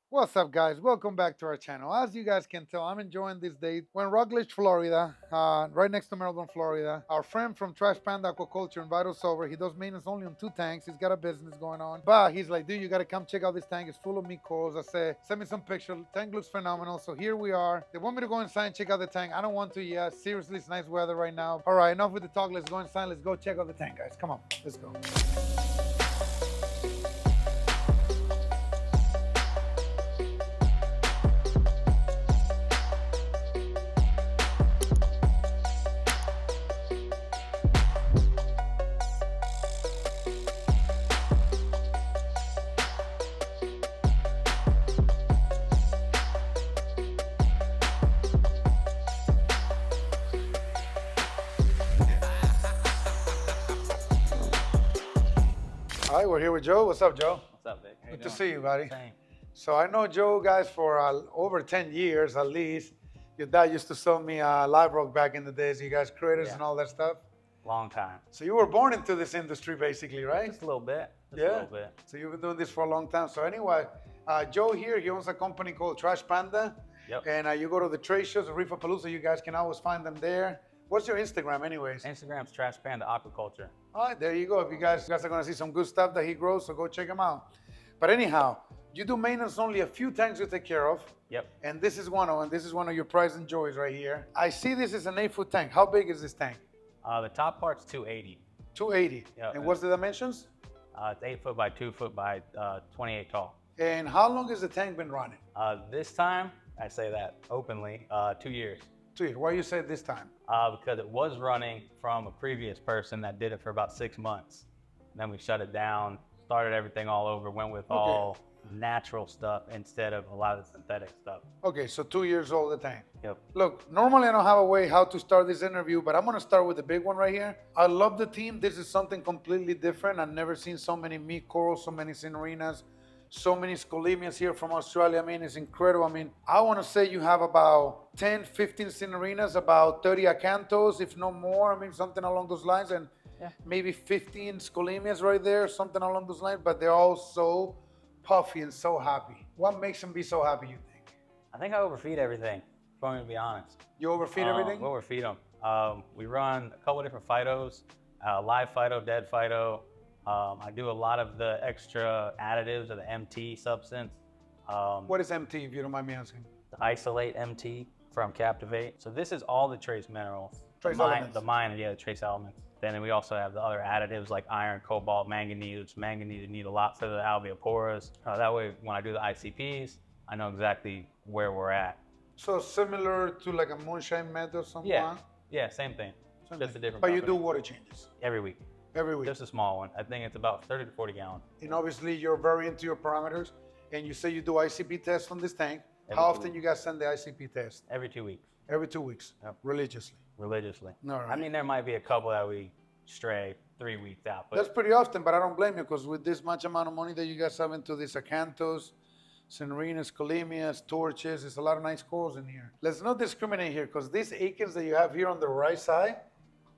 What's up, guys? Welcome back to our channel. As you guys can tell, I'm enjoying this day. We're in Rockledge, Florida, right next to Melbourne, Florida. Our friend from Trash Panda Aquaculture invited us over. He does maintenance only on 2 tanks. He's got a business going on. But he's like, dude, you got to come check out this tank. It's full of meat corals. I said, send me some pictures. The tank looks phenomenal. So here we are. They want me to go inside and check out the tank. I don't want to yet. Seriously, it's nice weather right now. All right, enough with the talk. Let's go inside. Let's go check out the tank, guys. Come on, let's go. All right, we're here with Joe. What's up, Joe? What's up, Vic? How you Good to doing? see you, buddy. Same. So I know Joe, guys, for over 10 years at least. Your dad used to sell me live rock back in the days. You guys creators and all that stuff. Long time. So you were born into this industry, basically, right? Just a little bit. Just Yeah. a little bit. So you've been doing this for a long time. So anyway, Joe here, he owns a company called Trash Panda. Yep. And you go to the trade shows, Reefapalooza, you guys can always find them there. What's your Instagram anyways? Instagram's Trash Panda Aquaculture. All right, there you go. If you guys are going to see some good stuff that he grows, so go check him out. But anyhow, you do maintenance only a few tanks you take care of. Yep. And this is one of them. This is one of your prize and joys right here. I see this is an 8-foot tank. How big is this tank? The top part's 280. 280. Yeah. And what's the dimensions? It's 8 foot by 2 foot by 28 tall. And how long has the tank been running? This time, I say that openly, 2 years. 2 years. Why you say this time? Because it was running from a previous person that did it for about 6 months. And then we shut it down, started everything all over, went with all natural stuff instead of a lot of the synthetic stuff. Okay, so 2 years old the tank. Yep. Look, normally I don't have a way how to start this interview, but I'm gonna start with the big one right here. I love the team. This is something completely different. I've never seen so many meat corals, so many cinerinas, so many scolemias here from Australia. I mean, it's incredible. I mean, I wanna say you have about 10, 15 cinerinas, about 30 acanthos, if not more. I mean, something along those lines, and maybe 15 scolemias right there, something along those lines, but they're all so puffy and so happy. What makes them be so happy, you think? I think I overfeed everything, if I'm gonna be honest. You overfeed everything? We overfeed them. We run a couple different phytos, live phyto, dead phyto. I do a lot of the extra additives of the MT substance. What is MT, if you don't mind me asking? The isolate MT from Captivate. So this is all the trace minerals. Trace the elements. The trace elements. Then we also have the other additives like iron, cobalt, manganese. Manganese you need a lot for the alveoporas. That way, when I do the ICPs, I know exactly where we're at. So similar to like a moonshine method or something? Yeah, same thing. Just a different But you company. do water changes? Every week. Every week? Just a small one. I think it's about 30 to 40 gallons. And obviously you're very into your parameters, and you say you do ICP tests on this tank. Every How 2 often weeks. you guys send the ICP test? Every 2 weeks, Every 2 weeks, Yep. religiously. religiously. All right. I mean, there might be a couple that we stray 3 weeks out, but That's pretty often, but I don't blame you, because with this much amount of money that you guys have into these acanthos, cinerinas, scolemias, torches, there's a lot of nice corals in here. Let's not discriminate here, because these acres that you have here on the right side,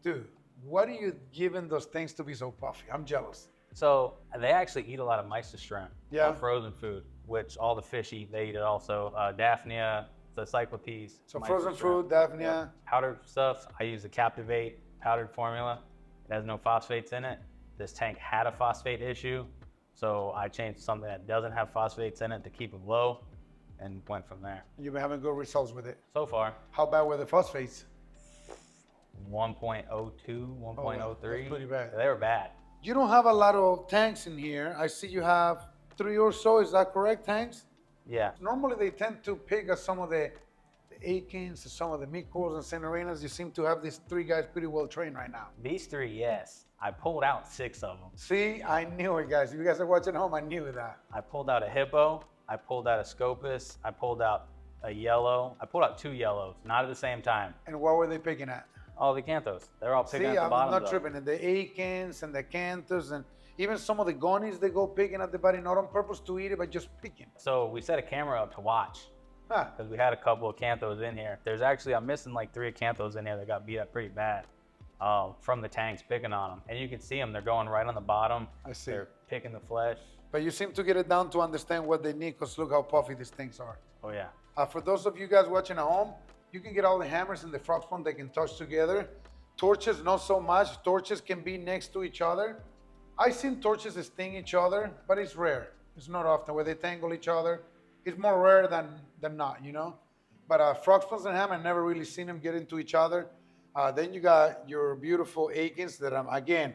dude, what are you giving those things to be so puffy? I'm jealous. so they actually eat a lot of mysis shrimp, Yeah. frozen food, which all the fish eat. They eat it also. Daphnia, the cyclopes. So mysis frozen shrimp. fruit, Daphnia. Yeah. Powdered stuff, I use the Captivate powdered formula. It has no phosphates in it. This tank had a phosphate issue, so I changed something that doesn't have phosphates in it to keep it low and went from there. You've been having good results with it. So far, How bad were the phosphates? 1.02, 1.03. that's pretty bad. They were bad. You don't have a lot of tanks in here. I see you have 3 or so. Is that correct, tanks? Yeah. Normally they tend to pick at some of the Akins, some of the meat corals and cinerinas. You seem to have these 3 guys pretty well trained right now. These 3, yes. I pulled out 6 of them. See, I knew it, guys. If you guys are watching at home, I knew that. I pulled out a hippo. I pulled out a scopus. I pulled out a yellow. I pulled out 2 yellows, not at the same time. And what were they picking at? All the canthos. They're all picking See, at the I'm bottom. not tripping. And the Akins and the Canthus and even some of the gonies, they go picking at the body, not on purpose to eat it, but just picking. So we set a camera up to watch Huh. because we had a couple of canthos in here. There's actually, I'm missing like 3 acanthos in here that got beat up pretty bad from the tanks picking on them. And you can see them, they're going right on the bottom. I see. They're picking the flesh. But you seem to get it down to understand what they need, because look how puffy these things are. Oh yeah. For those of you guys watching at home, you can get all the hammers in the frog spawn, they can touch together. Torches, not so much. Torches can be next to each other. I've seen torches sting each other, but it's rare. It's not often where they tangle each other. It's more rare than not, you know? But frog spawns and ham, I've never really seen them get into each other. Then you got your beautiful akins that again,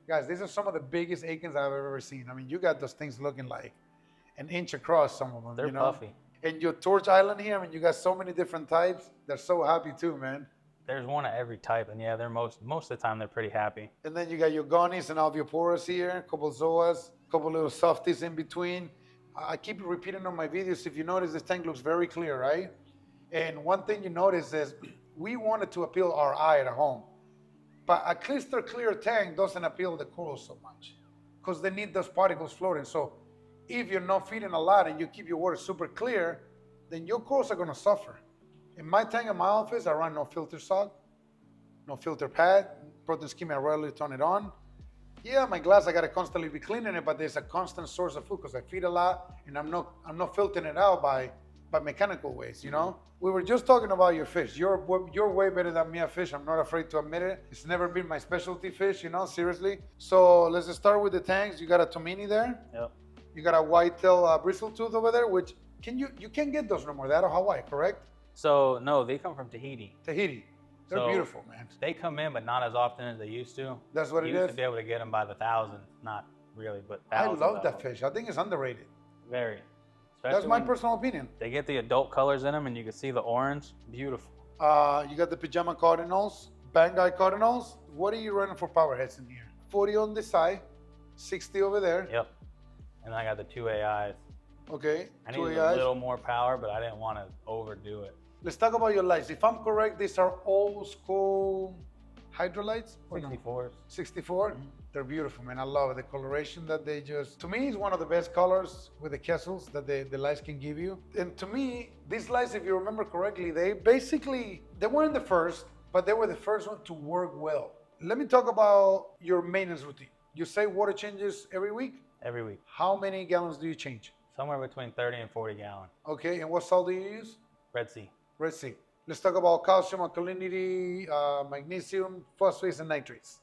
guys, these are some of the biggest akins I've ever seen. I mean, you got those things looking like an inch across, some of them. They're you know? puffy. And your torch island here, I mean, you got so many different types. They're so happy too, man. There's one of every type, and yeah, they're most of the time they're pretty happy. And then you got your gonies and alveoporus here, a couple zoas, a couple little softies in between. I keep repeating on my videos. If you notice, this tank looks very clear, right? And one thing you notice is we wanted to appeal our eye at home, but a crystal clear tank doesn't appeal the corals so much because they need those particles floating. So if you're not feeding a lot and you keep your water super clear, then your corals are going to suffer. In my tank in my office, I run no filter sock, no filter pad, protein scheme, I rarely turn it on. Yeah, my glass, I got to constantly be cleaning it, but there's a constant source of food because I feed a lot and I'm not filtering it out by mechanical ways, you know? We were just talking about your fish. You're way better than me at fish. I'm not afraid to admit it. It's never been my specialty fish, you know, seriously. So let's just start with the tanks. You got a Tomini there. Yep. You got a whitetail bristletooth over there, which you can't get those no more. They're out of Hawaii, correct? So no, they come from Tahiti. Tahiti. They're So, beautiful, man. They come in, but not as often as they used to. That's what it You used is. to be able to get them by the thousands, not really, but I thousands. love of that them. fish. I think it's underrated. Very. That's Especially my when personal opinion. They get the adult colors in them, and you can see the orange. Beautiful. You got the pajama cardinals, Bangui cardinals. What are you running for power heads in here? 40 on this side, 60 over there. Yep. And I got the two AIs. Okay, I two needed a AIs. little more power, but I didn't want to overdo it. Let's talk about your lights. If I'm correct, these are old school hydrolights? Or no? 64s. 64? They're beautiful, man. I love it. The coloration that they just, to me, is one of the best colors with the Kessels that the lights can give you. And to me, these lights, if you remember correctly, they weren't the first, but they were the first one to work well. Let me talk about your maintenance routine. You say water changes every week? Every week. How many gallons do you change? Somewhere between 30 and 40 gallon. Okay, and what salt do you use? Red Sea. Red Sea. Let's talk about calcium, alkalinity, magnesium, phosphates, and nitrates.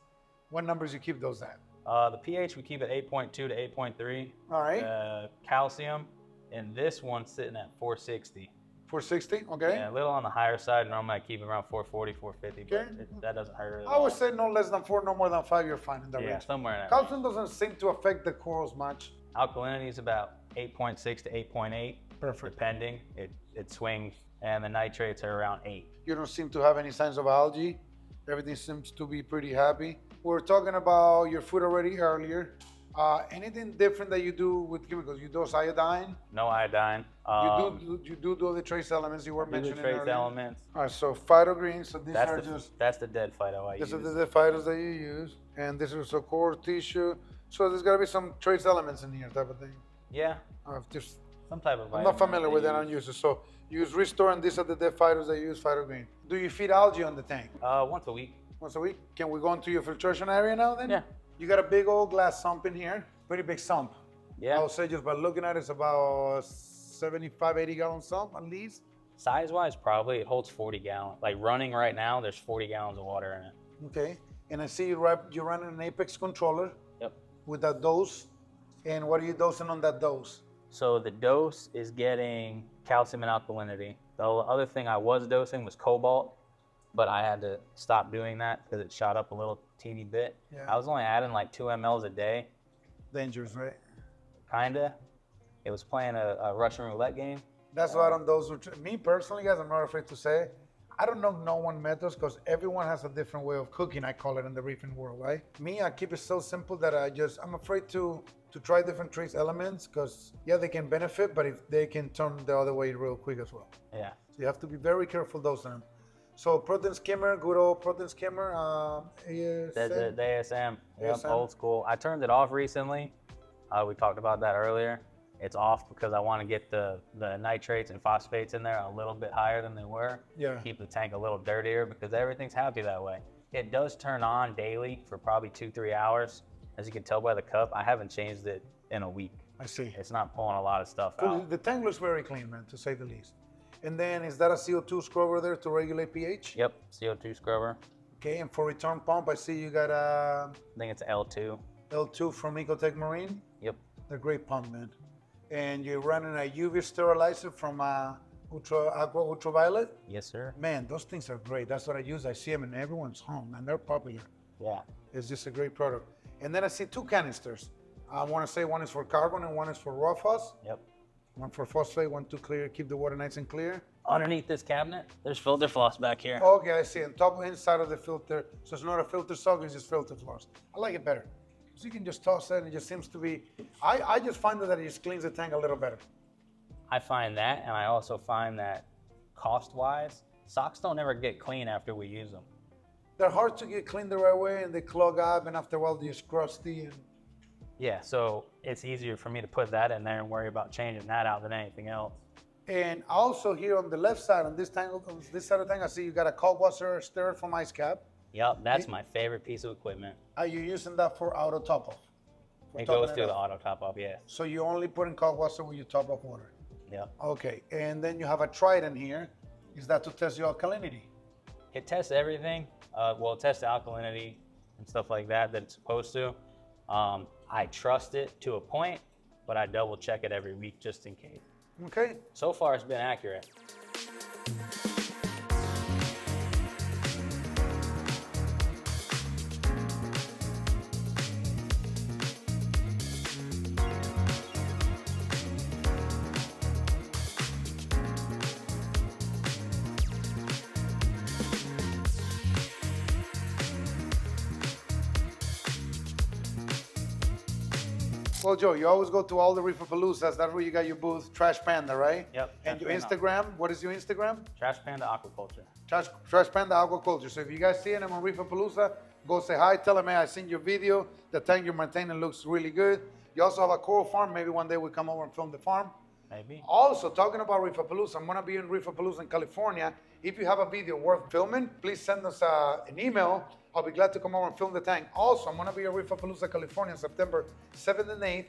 What numbers you keep those at? The pH we keep at 8.2 to 8.3. All right. Calcium, and this one's sitting at 460. 460, okay. Yeah, a little on the higher side. Normally I keep it around 440, 450, Okay. but that doesn't hurt at I all. would say no less than 4, no more than 5, you're fine in that Yeah, range. somewhere in that Calcium doesn't seem to affect the corals much. Alkalinity is about 8.6 to 8.8. Perfect. Depending. It swings. And the nitrates are around 8. You don't seem to have any signs of algae. Everything seems to be pretty happy. We were talking about your food already earlier. Anything different that you do with chemicals? You dose iodine? No iodine. You do the trace elements you were do the mentioning trace earlier? elements. All right, so phytogreen. So these are just That's the dead phyto I use. these are the phytos that you use, and this is a core tissue. So there's got to be some trace elements in here, type of thing. Yeah, Just some type of I'm vitamin not familiar they with that. I use. don't use it. So you use Restore, and these are the dead phytos that you use phytogreen. Do you feed algae on the tank Once a week. once a week? Can we go into your filtration area now then? Yeah. You got a big old glass sump in here. Pretty big sump. Yeah. I would say just by looking at it, it's about 75, 80 gallon sump at least. Size-wise, probably it holds 40 gallons. Like running right now, there's 40 gallons of water in it. Okay. And I see you're running an Apex controller Yep. with that dose. And what are you dosing on that dose? So the dose is getting calcium and alkalinity. The other thing I was dosing was cobalt, but I had to stop doing that because it shot up a little teeny bit. Yeah. I was only adding like 2 mLs a day, Dangerous, right? kinda. It was playing a Russian roulette game. That's why I don't dose. Me personally, guys, I'm not afraid to say, I don't know no one methods because everyone has a different way of cooking, I call it in the reefing world, right? Me, I keep it so simple that I'm afraid to try different trace elements because, yeah, they can benefit, but if they can turn the other way real quick as well. Yeah. So you have to be very careful dosing them. So protein skimmer, good old protein skimmer. The ASM, yep, ASM. old school. I turned it off recently. We talked about that earlier. It's off because I want to get the nitrates and phosphates in there a little bit higher than they were. Yeah. Keep the tank a little dirtier because everything's happy that way. It does turn on daily for probably 2-3 hours. As you can tell by the cup, I haven't changed it in a week. I see. It's not pulling a lot of stuff Cool. out. The tank looks very clean, man, to say the least. And then is that a CO2 scrubber there to regulate pH? Yep, CO2 scrubber. Okay, and for return pump, I see you got a I think it's L2. L2 from Ecotech Marine. Yep. They're great pump, man. And you're running a UV sterilizer from Ultraviolet. Yes, sir. Man, those things are great. That's what I use. I see them in everyone's home, and they're popular. Yeah. It's just a great product. And then I see 2 canisters. I want to say one is for carbon and one is for raw phos. Yep. One for phosphate, one to clear, keep the water nice and clear. Underneath this cabinet, there's filter floss back here. Okay, I see. On top inside of the filter, so it's not a filter sock, it's just filter floss. I like it better. So you can just toss it and it just seems to be, I just find that it just cleans the tank a little better. I find that, and I also find that cost-wise, socks don't ever get clean after we use them. They're hard to get cleaned the right way and they clog up and after a while they're just crusty. And Yeah, so it's easier for me to put that in there and worry about changing that out than anything else. And also here on the left side, on this side of the tank, I see you got a cold water stirrer from Ice Cap. Yep, that's my favorite piece of equipment. Are you using that for auto top off? It goes through the auto top up, yeah. So you only put in cold water when you top off water? Yep. Okay, and then you have a Trident here. Is that to test your alkalinity? It tests everything. Well, it tests the alkalinity and stuff like that it's supposed to. I trust it to a point, but I double check it every week just in case. Okay. So far, it's been accurate. Well, Joe, you always go to all the Reefapaloozas. That's where you got your booth, Trash Panda, right? Yep. And your Trash Panda. Instagram, what is your Instagram? Trash Panda Aquaculture. Trash Panda Aquaculture. So if you guys see him on Reefapalooza, go say hi. Tell him, hey, I seen your video. The tank you're maintaining looks really good. You also have a coral farm. Maybe one day we'll come over and film the farm. Maybe. Also, talking about Reefapalooza, I'm going to be in Reefapalooza in California. If you have a video worth filming, please send us an email. I'll be glad to come over and film the tank. Also, I'm going to be at Reefapalooza, California, September 7th and 8th.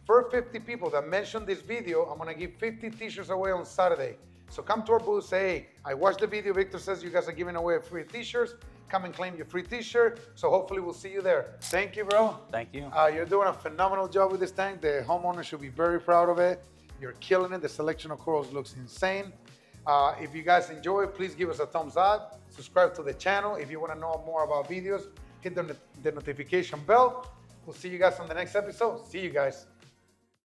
For 50 people that mention this video, I'm going to give 50 t-shirts away on Saturday. So come to our booth, say, hey, I watched the video. Victor says you guys are giving away free t-shirts. Come and claim your free t-shirt. So hopefully we'll see you there. Thank you, bro. Thank you. You're doing a phenomenal job with this tank. The homeowner should be very proud of it. You're killing it. The selection of corals looks insane. If you guys enjoy it, please give us a thumbs up. Subscribe to the channel. If you want to know more about videos, hit the notification bell. We'll see you guys on the next episode. See you guys.